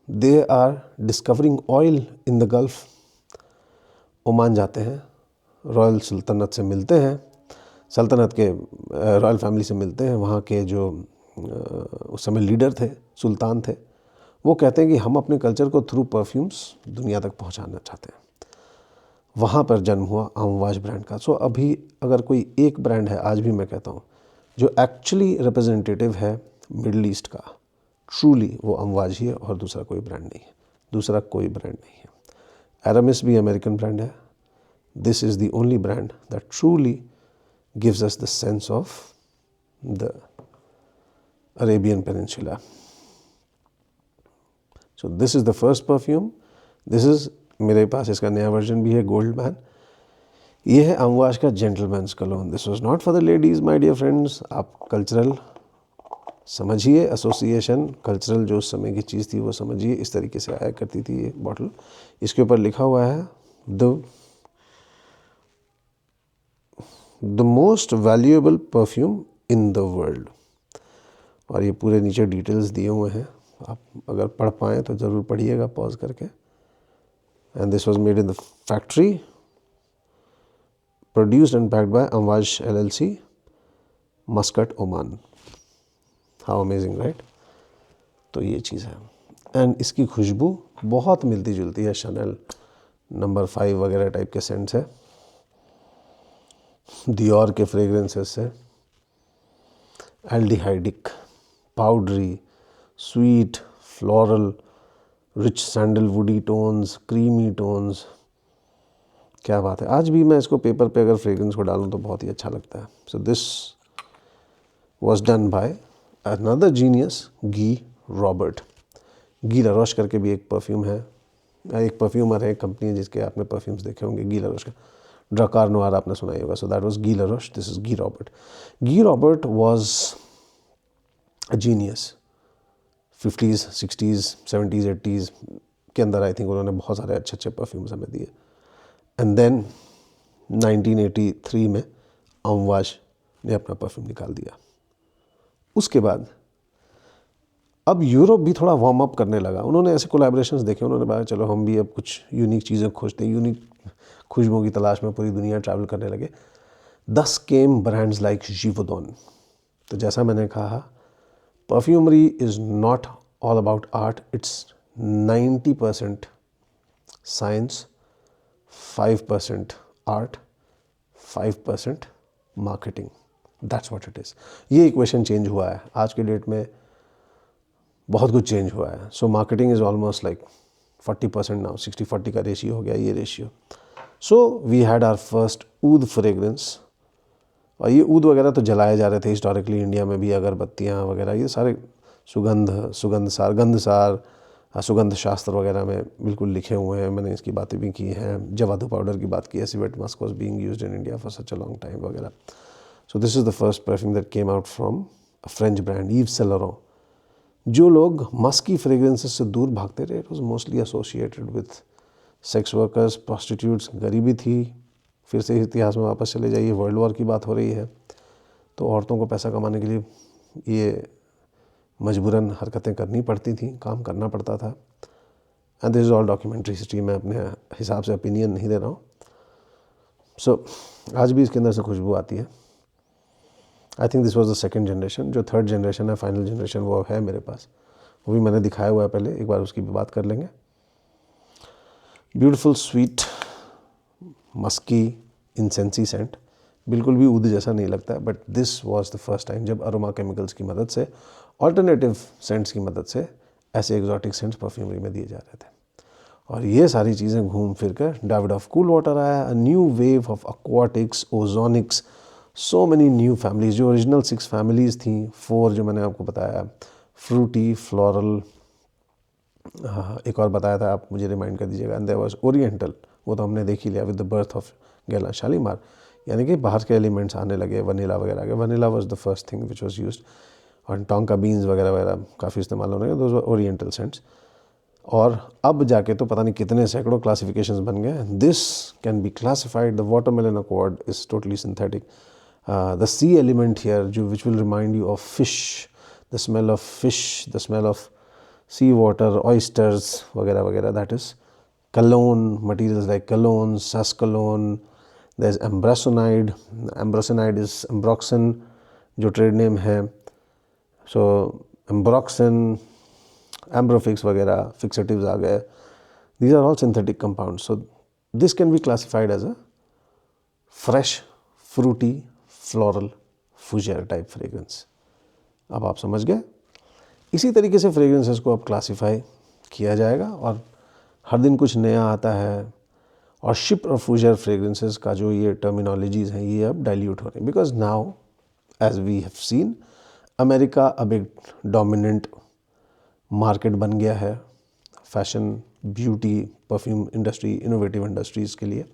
they are discovering oil in the Gulf. Oman जाते हैं, रॉयल सल्तनत से मिलते हैं, सल्तनत के रॉयल फैमिली से मिलते हैं। वहाँ के जो उस समय लीडर थे, सुल्तान थे, वो कहते हैं कि हम अपने कल्चर को थ्रू परफ्यूम्स दुनिया तक पहुँचाना चाहते हैं। वहाँ पर जन्म हुआ Amouage ब्रांड का। सो अभी अगर कोई एक ब्रांड है, आज भी मैं कहता हूँ, जो एक्चुअली रिप्रेजेंटेटिव है मिडल ईस्ट का, ट्रूली वो Amouage ही है, और दूसरा कोई ब्रांड नहीं है, दूसरा कोई ब्रांड नहीं है। Aramis भी अमेरिकन ब्रांड है। This is the only brand that truly gives us the sense of the Arabian peninsula. So this is the first perfume. This is, मेरे पास इसका नया वर्जन भी है, गोल्ड मैन। ये है Amouage का gentleman's cologne. This was not for the ladies my dear friends. आप cultural समझिए, एसोसिएशन, कल्चरल जो उस समय की चीज़ थी वो समझिए। इस तरीके से आया करती थी ये बॉटल। इसके ऊपर लिखा हुआ है the most valuable perfume in the world, और ये पूरे नीचे डिटेल्स दिए हुए हैं, आप अगर पढ़ पाएँ तो ज़रूर पढ़िएगा पॉज करके। And this was made in the factory, produced and packed by Amouage LLC, Muscat, Oman. How amazing, right? तो ये चीज़ है। एंड इसकी खुशबू बहुत मिलती जुलती है Chanel नंबर 5 वगैरह टाइप के सेंट्स है, दियोर के फ्रेग्रेंसेस है, aldehydic, powdery, sweet, floral, rich sandalwoody tones, creamy tones, क्या बात है। आज भी मैं इसको पेपर पे अगर फ्रेग्रेंस को डालूं तो बहुत ही अच्छा लगता है। So this was done by another genius, गी रॉबर्ट। गी लारोश करके भी एक परफ्यूम है, एक परफ्यूमर है, एक कंपनी है जिसके आपने परफ्यूम्स देखे होंगे, गी लारोश का। ड्राकार नोयर आपने सुना ही होगा। सो दैट वाज गी लारोश, दिस इज गी रॉबर्ट। गी Robert was a genius. 50s 60s 70s 80s के अंदर आई थिंक उन्होंने बहुत सारे अच्छे अच्छे परफ्यूम्स हमें दिए। एंड देन 1983 में अमवाश ने अपना परफ्यूम निकाल दिया। उसके बाद अब यूरोप भी थोड़ा वार्म अप करने लगा। उन्होंने ऐसे कोलैबोरेशंस देखे, उन्होंने कहा चलो हम भी अब कुछ यूनिक चीज़ें खोजते हैं, यूनिक खुशबुओं की तलाश में पूरी दुनिया ट्रैवल करने लगे। दस केम ब्रांड्स लाइक जीवोडोन। तो जैसा मैंने कहा, perfumery is not all about art, it's 90% science, 5% art, 5% marketing. That's what it is. ये इक्वेशन चेंज हुआ है आज के डेट में, बहुत कुछ चेंज हुआ है। So marketing is almost like 40% now, 60-40 का रेशियो हो गया ये ratio. So we had our first oud fragrance, और ये ऊद वगैरह तो जलाए जा रहे थे हिस्टोरिकली इंडिया में भी, अगरबत्तियाँ वगैरह, ये सारे सुगंध सार, गंधसार, सुगंध शास्त्र वगैरह में बिल्कुल लिखे हुए हैं। मैंने इसकी बातें भी की हैं, जवादू पाउडर की बात की है, civet musk was being used in India for such a long time वगैरह। So this is the first perfume that came out from a French brand, Yves Saint Laurent. जो लोग मस्की फ्रेग्रेंसेस से दूर भागते रहे, it was mostly associated with sex workers, prostitutes, गरीबी थी। फिर से इतिहास में वापस चले जाइए, वर्ल्ड वॉर की बात हो रही है, तो औरतों को पैसा कमाने के लिए ये मजबूरन हरकतें करनी पड़ती थी, काम करना पड़ता था। And this is all documentary history, मैं अपने हिसाब से ओपिनियन नहीं दे रहा हूँ। सो आज भी इसके अंदर से खुशबू आती है। I think this was the second generation. जो थर्ड जनरेशन है, फाइनल जनरेशन, वो है मेरे पास, वो भी मैंने दिखाया हुआ है पहले, एक बार उसकी भी बात कर लेंगे। ब्यूटीफुल स्वीट मस्की इंसेंसी सेंट, बिल्कुल भी ऊद जैसा नहीं लगता, but this was the first time जब अरोमा केमिकल्स की मदद से, ऑल्टरनेटिव सेंट्स की मदद से ऐसे एग्जॉटिक सेंट्स परफ्यूमरी में दिए जा रहे थे। और ये सारी चीज़ें घूम फिर कर डेविड ऑफ कूल वाटर आया, a new wave of aquatics, ozonics, so many new families. जो ओरिजिनल 6 फैमिलीज़ थी, 4 जो मैंने आपको बताया, फ्रूटी, फ्लोरल, एक और बताया था, आप मुझे रिमाइंड कर दीजिएगा, एंड देयर वाज ओरिएंटल, वो तो हमने देख ही लिया विद द बर्थ ऑफ गैला शालीमार, यानी कि बाहर के एलिमेंट्स आने लगे, वनीला वगैरह के। Vanilla was the first thing which was used, और टोंका बीन्स वगैरह वगैरह काफ़ी इस्तेमाल होने लगे, दोज वर ओरिएंटल सेंट्स। और अब जाके तो पता नहीं कितने सैकड़ों क्लासिफिकेशंस बन गए। This can be classified, the watermelon accord is totally synthetic, the sea element here जो which will remind you of fish, the smell of fish, the smell of sea water, oysters वगैरह वगैरह, that is cologne, materials like cologne, sascalone, there's ambroxanide, ambroxanide is ambroxan जो trade name है, so ambroxan, ambrofix वगैरह fixatives आ गए, these are all synthetic compounds, so this can be classified as a fresh, fruity, floral, fougere type fragrance। अब आप समझ गए। इसी तरीके से फ्रेग्रेंसेस को अब क्लासिफाई किया जाएगा, और हर दिन कुछ नया आता है, और शिप और फूजर फ्रेग्रेंसेस का जो ये टर्मिनोलॉजीज़ हैं ये अब डाइल्यूट हो रही हैं, because now as we have seen America अब एक डोमिनेंट मार्केट बन गया है fashion, beauty, perfume industry, innovative industries के लिए,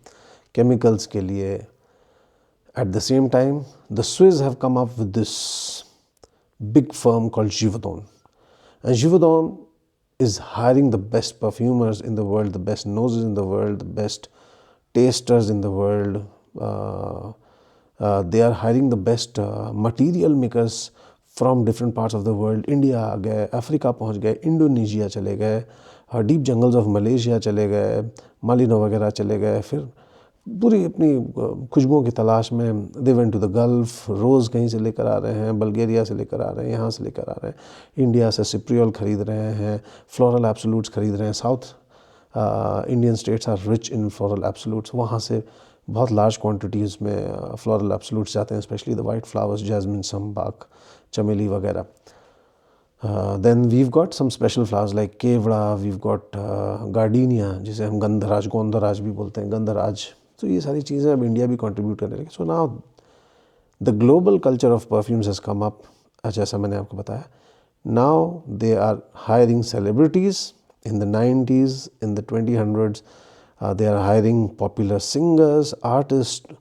केमिकल्स के लिए। At the same time the Swiss have come up with this big firm called Givaudan. And Givaudan is hiring the best perfumers in the world, the best noses in the world, the best tasters in the world. They are hiring the best material makers from different parts of the world. India आ गए, Africa पहुँच गए, Indonesia चले गए, deep jungles of Malaysia चले गए, मालिनो वगैरह चले गए, फिर पूरी अपनी खुशबुओं की तलाश में they went to the Gulf, rose कहीं से लेकर आ रहे हैं, बल्गेरिया से लेकर आ रहे हैं, यहाँ से लेकर आ रहे हैं, इंडिया से सिप्रियोल ख़रीद रहे हैं, फ्लोरल एब्सोल्यूट्स ख़रीद रहे हैं, South Indian states are rich in floral absolutes, वहाँ से बहुत लार्ज क्वांटिटीज़ में फ्लोरल एब्सोल्यूट्स जाते हैं, especially the white flowers, jasmine, sambac, चमेली वगैरह. Then we've got some special flowers like केवड़ा, we've got gardenia, जिसे हम गंधराज, गोंदराज भी बोलते हैं, गंधराज. तो ये सारी चीज़ें अब इंडिया भी कंट्रीब्यूट करने लगी. So now the global culture of perfumes has come up, जैसा मैंने आपको बताया. Now they are hiring celebrities. In the 90s, in the 2000s, they are hiring popular singers, artists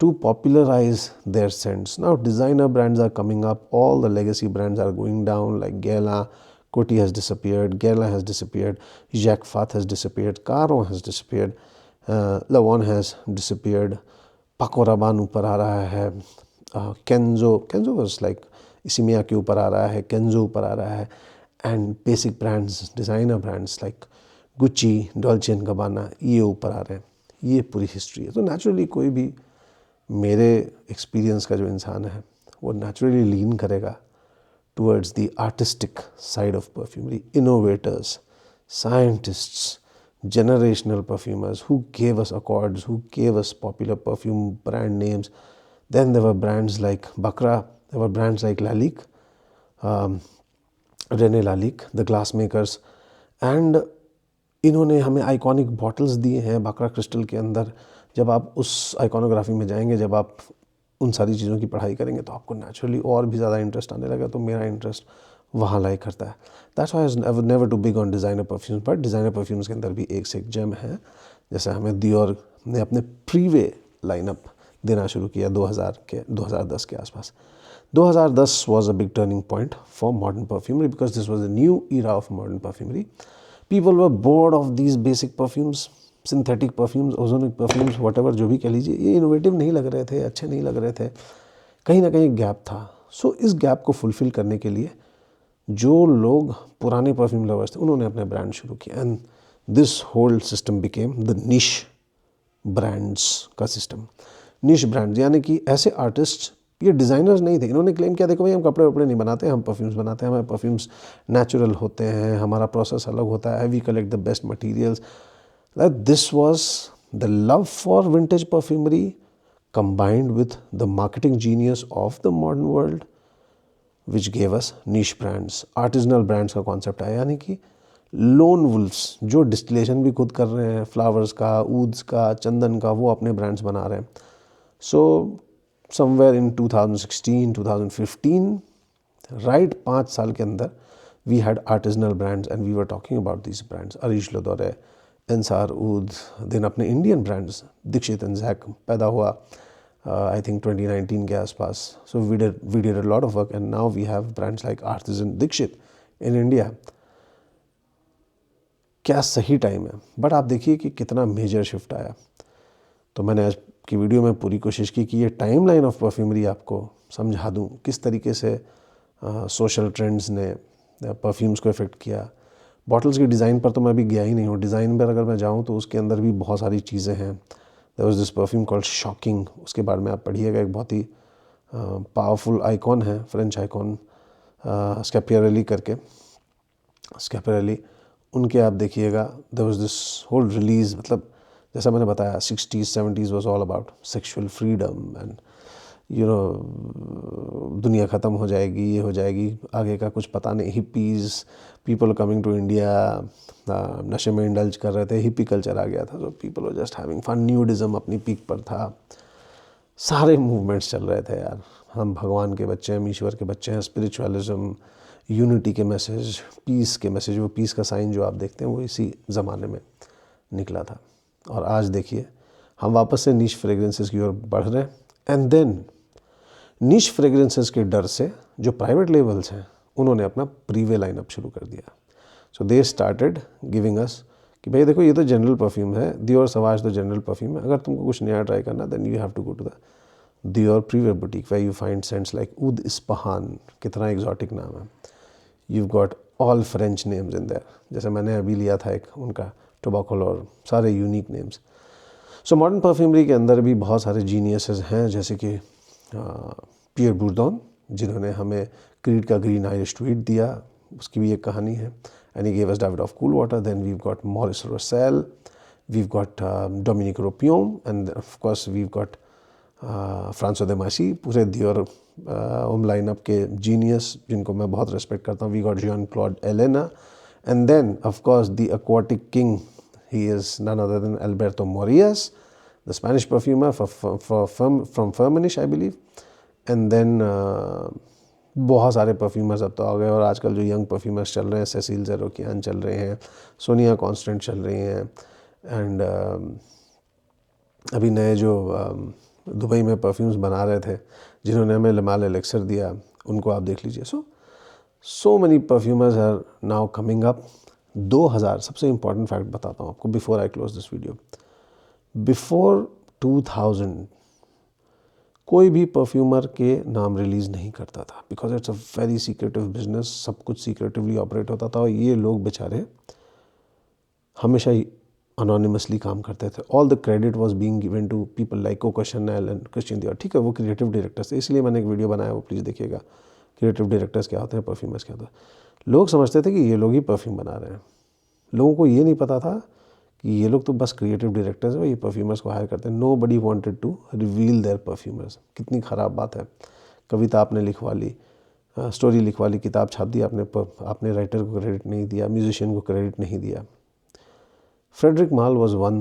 to popularize their scents. Now designer brands are coming up, all the legacy brands are going down, like Guerlain, Coty has disappeared, Guerlain has disappeared, Jacques Fath has disappeared, Caron has disappeared, Lavon has disappeared, Paco Rabanne ऊपर आ रहा है, Kenzo was like इसी में आके ऊपर आ रहा है, Kenzo ऊपर आ रहा है, and basic brands, designer brands like Gucci, Dolce and Gabbana, ये ऊपर आ रहे हैं. ये पूरी हिस्ट्री है. तो नेचुरली कोई भी मेरे एक्सपीरियंस का जो इंसान है वो नेचुरली लीन करेगा towards the artistic side of perfumery. Innovators, scientists, generational perfumers who gave us accords, who gave us popular perfume brand names. Then there were brands like Bacra, there were brands like Lalique, René Lalique, the glass makers, and इन्होंने हमें iconic bottles दिए हैं baccarat crystal के अंदर. जब आप उस iconography में जाएंगे, जब आप उन सारी चीज़ों की पढ़ाई करेंगे तो आपको नेचुरली और भी ज़्यादा इंटरेस्ट आने लगा. तो मेरा इंटरेस्ट वहाँ लाई करता है. That's why I was never too big on designer perfumes. But designer perfumes के अंदर भी एक से एक जेम है. जैसे हमें दियोर ने अपने प्रीवे लाइनअप देना शुरू किया 2010 के आसपास. 2010 was a big turning point for modern perfumery because this was a new era of modern perfumery. People were bored of these basic perfumes, synthetic perfumes, ozonic perfumes, whatever जो भी कह लीजिए. ये इनोवेटिव नहीं लग रहे थे, अच्छे नहीं लग रहे थे, कहीं ना कहीं गैप था. सो इस गैप को फुलफिल करने के लिए जो लोग पुराने परफ्यूम लवर्स थे उन्होंने अपने ब्रांड शुरू किए. And this whole system became the niche brands का सिस्टम. निश ब्रांड्स यानी कि ऐसे आर्टिस्ट, ये डिज़ाइनर्स नहीं थे. इन्होंने क्लेम किया, देखो भाई हम कपड़े वपड़े नहीं बनाते, हम परफ्यूम्स बनाते हैं, हमारे परफ्यूम्स नेचुरल होते हैं, हमारा प्रोसेस अलग होता है, we collect the best materials. This was the love for vintage perfumery combined with the marketing genius of the modern world which gave us niche brands. Artisanal brands का concept आया, यानी कि लोन वुल्फ्स जो distillation भी खुद कर रहे हैं, फ्लावर्स का, ऊद्स का, चंदन का, वो अपने ब्रांड्स बना रहे हैं. सो somewhere in 2016, 2015, right 5 साल के अंदर we had artisanal brands and we were talking about these brands. Arish Lodore, Ensar Oud, then अपने Indian brands Dixit and Jack पैदा हुआ I think 2019 के आसपास. So we did a lot of work and now we have brands like Artisan Dixit in India. क्या सही time है. But आप देखिए कि कितना मेजर शिफ्ट आया. तो मैंने आज की वीडियो में पूरी कोशिश की कि ये टाइमलाइन ऑफ परफ्यूमरी आपको समझा दूँ, किस तरीके से सोशल ट्रेंड्स ने परफ्यूम्स को इफ़ेक्ट किया. बॉटल्स की डिज़ाइन पर तो मैं अभी गया ही नहीं हूँ. डिज़ाइन पर अगर मैं जाऊँ तो उसके अंदर भी बहुत सारी चीज़ें हैं. There was this perfume called shocking, उसके बारे में आप पढ़िएगा. एक बहुत ही पावरफुल आइकॉन है, फ्रेंच आइकॉन, स्कैपियरेली करके, स्कैपियरेली, उनके आप देखिएगा. There was this whole release, मतलब जैसा मैंने बताया 60s 70s was all about sexual freedom and you know दुनिया ख़त्म हो जाएगी, ये हो जाएगी, आगे का कुछ पता नहीं. हिपीज़, पीपल कमिंग टू इंडिया, नशे में इंडल्ज कर रहे थे, हिपी कल्चर आ गया था. तो people were just having fun. Nudism अपनी पीक पर था. सारे मूवमेंट्स चल रहे थे यार. हम भगवान के बच्चे हैं, ईश्वर के बच्चे हैं. स्पिरिचुअलिज्म, यूनिटी के मैसेज, पीस के मैसेज, वो पीस का साइन जो आप देखते हैं वो इसी ज़माने में निकला था. और आज देखिए हम वापस से नीश फ्रेग्रेंसेस की ओर बढ़ रहे हैं. एंड देन नीश फ्रेग्रेंसेस के डर से जो प्राइवेट लेबल्स हैं उन्होंने अपना प्रीवे लाइनअप शुरू कर दिया. सो दे स्टार्टेड गिविंग अस कि भाई देखो ये तो जनरल परफ्यूम है, दियोर सवाज तो जनरल परफ्यूम है, अगर तुमको कुछ नया ट्राई करना then you have to go to the Dior Privée boutique where you find scents like oud Ispahan. कितना एग्जॉटिक नाम है. You got all French names in there. जैसे मैंने अभी लिया था एक उनका टोबाकोल, और सारे unique names. So modern perfumery के अंदर भी बहुत सारे जीनियसेस हैं, जैसे कि पियर बुर्दोन जिन्होंने हमें क्रीड का ग्रीन आइरिश ट्वीट दिया, उसकी भी एक कहानी है. and he gave us Davidoff Cool Water. Then we've got Maurice Rossel, we've got Dominique Ropion, and of course we've got फ्रांसो Demachy, पूरे दियोर होम लाइनअप के जीनियस जिनको मैं बहुत रिस्पेक्ट करता हूँ. We got Jean Claude Ellena, and then of course the aquatic king, he is none other than Alberto Morillas, the Spanish perfumer from Firmenich I believe. And then बहुत सारे perfumers अब तो आ गए, और आजकल जो यंग परफ्यूमर्स चल रहे हैं, सेसिल ज़ेरोकियान चल रहे हैं, सोनिया कॉन्स्टेंट चल रही हैं, एंड अभी नए जो दुबई में परफ्यूम्स बना रहे थे जिन्होंने हमें लमाल एलेक्सर दिया, उनको आप देख लीजिए. So many perfumers are now coming up. 2000, सबसे इम्पॉर्टेंट फैक्ट बताता हूँ आपको before I close this video. Before 2000 कोई भी परफ्यूमर के नाम रिलीज़ नहीं करता था, because it's a very secretive business. सब कुछ सीक्रेटिवली ऑपरेट होता था, और ये लोग बेचारे हमेशा ही अनोनिमसली काम करते थे. All the credit was being given to people like Coco Chanel and Christian Dior. ठीक है, वो क्रिएटिव डायरेक्टर्स थे, इसलिए मैंने एक वीडियो बनाया, वो प्लीज़ देखिएगा. क्रिएटिव डायरेक्टर्स क्या होते हैं, परफ्यूमर्स क्या होता है. लोग समझते थे कि ये लोग ही परफ्यूम बना रहे हैं. लोगों को ये नहीं पता था कि ये लोग तो बस क्रिएटिव डायरेक्टर्स हैं, ये परफ्यूमर्स को हायर करते हैं. Nobody wanted to reveal their perfumers. कितनी ख़राब बात है. कविता आपने लिखवा ली, स्टोरी लिखवा ली, किताब छाप दी, आपने राइटर को क्रेडिट नहीं दिया, म्यूजिशियन को क्रेडिट नहीं दिया. Frederic Malle was one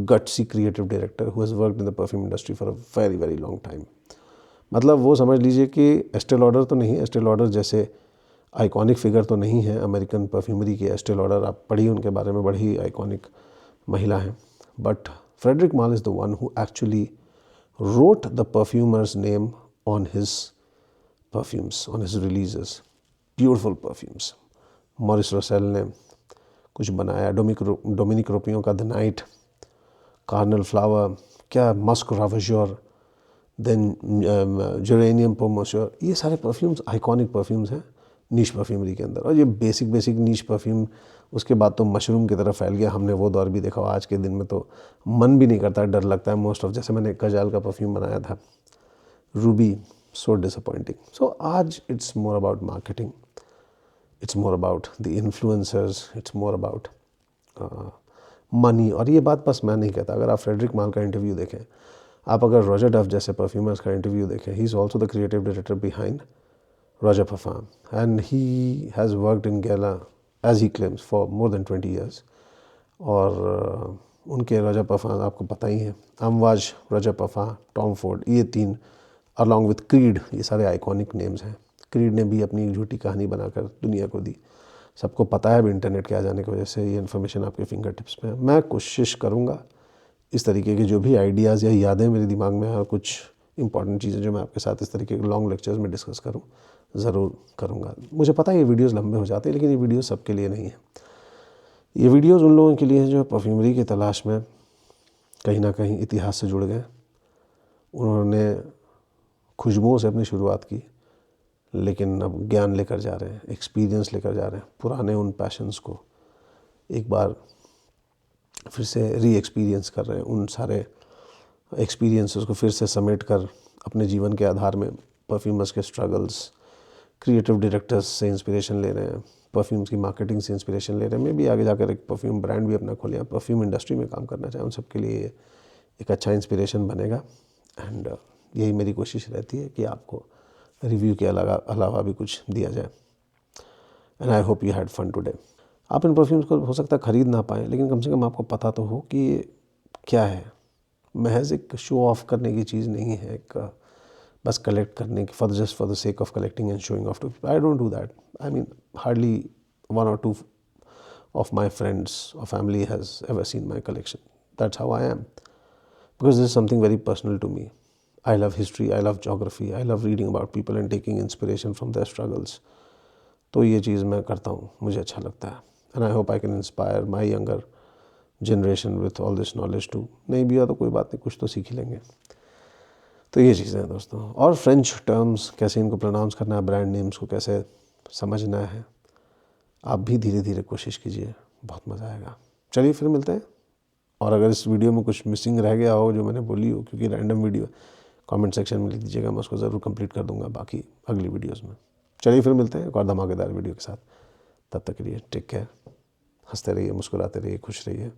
gutsy creative director who has worked in the perfume industry for a very very long time. मतलब वो समझ लीजिए कि एस्टे लॉडर तो नहीं, एस्टे लॉडर जैसे आइकॉनिक फिगर तो नहीं है अमेरिकन परफ्यूमरी के. एस्टे लॉडर आप पढ़िए उनके बारे में, बड़ी आइकॉनिक महिला हैं. But Frederic Malle is the one who actually wrote the perfumer's name on his perfumes, on his releases. Beautiful perfumes. Morris Rosell ने कुछ बनाया, डोमिनिक रोपियो का द नाइट, कार्नल फ्लावर, क्या मस्क रावश्योर, देन जेरेनियम पोमोश्योर. ये सारे perfumes iconic perfumes हैं नीश perfumery के अंदर. और ये बेसिक नीश परफ्यूम उसके बाद तो मशरूम की तरफ फैल गया. हमने वो दौर भी देखा. आज के दिन में तो मन भी नहीं करता, डर लगता है मोस्ट ऑफ. जैसे मैंने कजाल का परफ्यूम बनाया था, रूबी, सो डिसअपॉइंटिंग. सो आज it's more about marketing, it's more about the influencers, it's more about money. और ये बात बस मैं नहीं कहता. अगर आप फ्रेडरिक माल का इंटरव्यू देखें, आप अगर रॉजर डफ जैसे परफ्यूमर्स का इंटरव्यू देखें, he is also the creative director behind Roja perfume, and he has worked in Guerlain as he claims for more than 20 years. और उनके रॉजर परफ्यूम आपको पता ही है, अमवाज, रॉजर परफ्यूम, टॉम फोर्ड, ये तीन अलॉन्ग विथ क्रीड, ये सारे iconic names हैं. क्रीड ने भी अपनी झूठी कहानी बनाकर दुनिया को दी. सबको पता है अब इंटरनेट के आ जाने की वजह से ये इन्फॉर्मेशन आपके फिंगर टिप्स पे है. मैं कोशिश करूँगा इस तरीके के जो भी आइडियाज़ या यादें मेरे दिमाग में हैं, कुछ इंपॉर्टेंट चीज़ें जो मैं आपके साथ इस तरीके के लॉन्ग लेक्चर्स में डिस्कस करूँ, ज़रूर करूँगा. मुझे पता है ये वीडियोज़ लंबे हो जाते हैं, लेकिन ये वीडियोज़ सबके लिए नहीं है. ये वीडियोज़ उन लोगों के लिए हैं जो परफ्यूमरी की तलाश में कहीं ना कहीं इतिहास से जुड़ गए. उन्होंने खुशबुओं से अपनी शुरुआत की, लेकिन अब ज्ञान लेकर जा रहे हैं, एक्सपीरियंस लेकर जा रहे हैं. पुराने उन पैशंस को एक बार फिर से री एक्सपीरियंस कर रहे हैं. उन सारे एक्सपीरियंसेस को फिर से समेट कर अपने जीवन के आधार में परफ्यूमर्स के स्ट्रगल्स, क्रिएटिव डायरेक्टर्स से इंस्पिरेशन ले रहे हैं, परफ्यूम्स की मार्केटिंग से इंस्पिरेशन ले रहे हैं. मैं भी आगे जाकर एक परफ्यूम ब्रांड भी अपना खोलें, परफ्यूम इंडस्ट्री में काम करना चाहें, उन सबके लिए एक अच्छा इंस्पिरेशन बनेगा. एंड यही मेरी कोशिश रहती है कि आपको रिव्यू के अलावा भी कुछ दिया जाए. And I hope you had fun today. आप इन परफ्यूम्स को हो सकता है ख़रीद ना पाएँ, लेकिन कम से कम आपको पता तो हो कि ये क्या है. महज एक शो ऑफ करने की चीज़ नहीं है, एक बस कलेक्ट करने की, just for the sake of collecting and showing off to people. I don't do that. I mean hardly 1 or 2 of my friends or family has ever seen my collection. That's how I am, because this is something very personal to me. I love history, I love geography, I love reading about people and taking inspiration from their struggles. तो ये चीज़ मैं करता हूँ, मुझे अच्छा लगता है. And I hope I can inspire my younger generation with all this knowledge too. नहीं भी हुआ तो कोई बात नहीं, कुछ तो सीख ही लेंगे. तो ये चीज़ें हैं दोस्तों. और फ्रेंच टर्म्स कैसे इनको प्रोनाउंस करना है, ब्रांड नेम्स को कैसे समझना है, आप भी धीरे धीरे कोशिश कीजिए, बहुत मज़ा आएगा. चलिए फिर मिलते हैं. और अगर इस वीडियो में कुछ मिसिंग रह गया हो जो मैंने बोली हो, क्योंकि रैंडम वीडियो, कमेंट सेक्शन में लिख दीजिएगा, मैं उसको ज़रूर कंप्लीट कर दूंगा बाकी अगली वीडियोस में. चलिए फिर मिलते हैं एक और धमाकेदार वीडियो के साथ. तब तक के लिए टेक केयर, हंसते रहिए, मुस्कुराते रहिए, खुश रहिए।